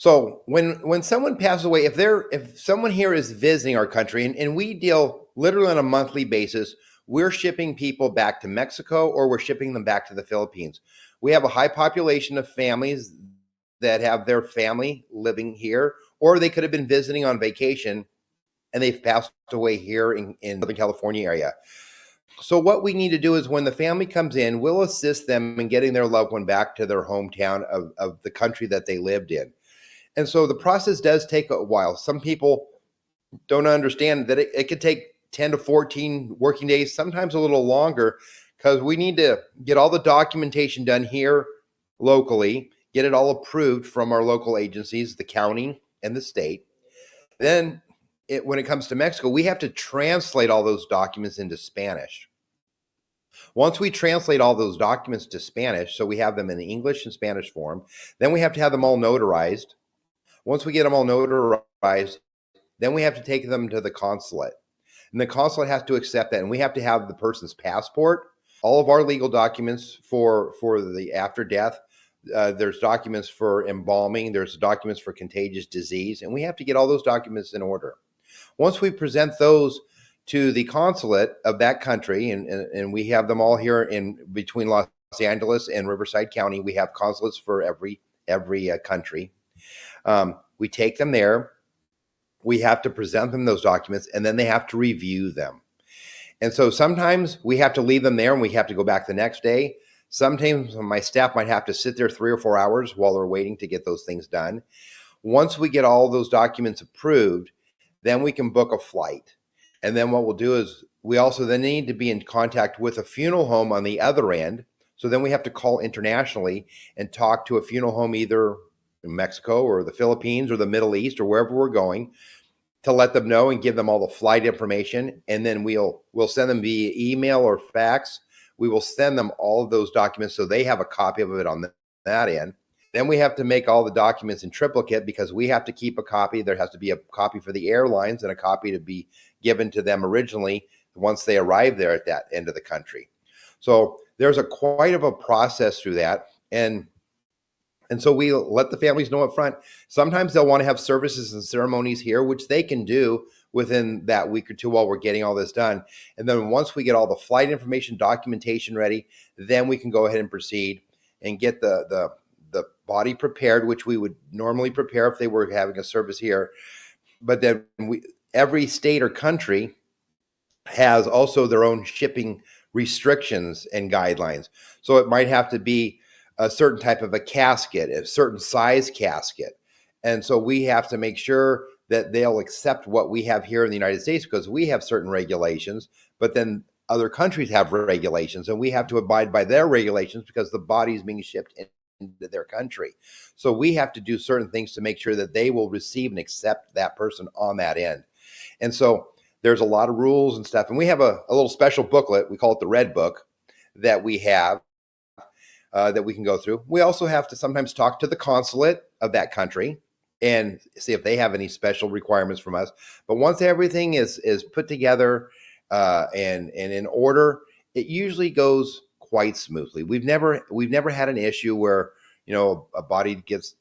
So when someone passes away, if someone here is visiting our country, and we deal literally on a monthly basis, we're shipping people back to Mexico or we're shipping them back to the Philippines. We have a high population of families that have their family living here, or they could have been visiting on vacation and they've passed away here in Southern California area. So what we need to do is when the family comes in, we'll assist them in getting their loved one back to their hometown of the country that they lived in. And so the process does take a while. Some people don't understand that it could take 10 to 14 working days, sometimes a little longer, because we need to get all the documentation done here locally, get it all approved from our local agencies, the county and the state. Then when it comes to Mexico, we have to translate all those documents into Spanish. Once we translate all those documents to Spanish, so we have them in the English and Spanish form, then we have to have them all notarized. Once we get them all notarized, then we have to take them to the consulate. And the consulate has to accept that. And we have to have the person's passport, all of our legal documents for the after death. There's documents for embalming. There's documents for contagious disease. And we have to get all those documents in order. Once we present those to the consulate of that country, and we have them all here in between Los Angeles and Riverside County, we have consulates for every country. We take them there. We have to present them those documents, and then they have to review them. And so sometimes we have to leave them there and we have to go back the next day. Sometimes my staff might have to sit there 3 or 4 hours while they're waiting to get those things done. Once we get all those documents approved, then we can book a flight. And then what we'll do is we also then need to be in contact with a funeral home on the other end. So then we have to call internationally and talk to a funeral home either in Mexico or the Philippines or the Middle East or wherever we're going, to let them know and give them all the flight information. And then we'll send them via email or fax. We will send them all of those documents so they have a copy of it on that end. Then we have to make all the documents in triplicate because we have to keep a copy. There has to be a copy for the airlines and a copy to be given to them originally once they arrive there at that end of the country. So there's quite of a process through that. And so we let the families know up front. Sometimes they'll want to have services and ceremonies here, which they can do within that week or two while we're getting all this done. And then once we get all the flight information, documentation ready, then we can go ahead and proceed and get the body prepared, which we would normally prepare if they were having a service here. But then every state or country has also their own shipping restrictions and guidelines. So it might have to be a certain type of a casket, a certain size casket. And so we have to make sure that they'll accept what we have here in the United States because we have certain regulations, but then other countries have regulations and we have to abide by their regulations because the body is being shipped into their country. So we have to do certain things to make sure that they will receive and accept that person on that end. And so there's a lot of rules and stuff. And we have a little special booklet, we call it the Red Book, that we have that we can go through. We also have to sometimes talk to the consulate of that country and see if they have any special requirements from us. But once everything is put together and in order, it usually goes quite smoothly. We've never had an issue where a body gets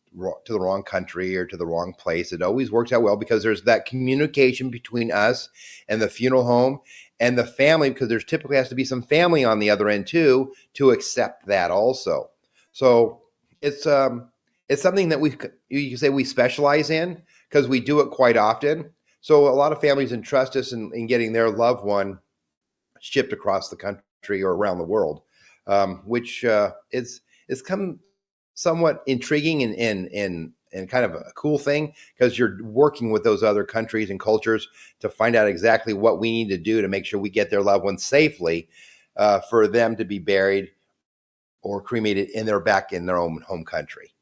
to the wrong country or to the wrong place. It always works out well because there's that communication between us and the funeral home and the family, because there's typically has to be some family on the other end too to accept that also. So it's something that you can say we specialize in because we do it quite often. So a lot of families entrust us in getting their loved one shipped across the country or around the world, which is come somewhat intriguing and kind of a cool thing because you're working with those other countries and cultures to find out exactly what we need to do to make sure we get their loved ones safely for them to be buried or cremated back in their own home country.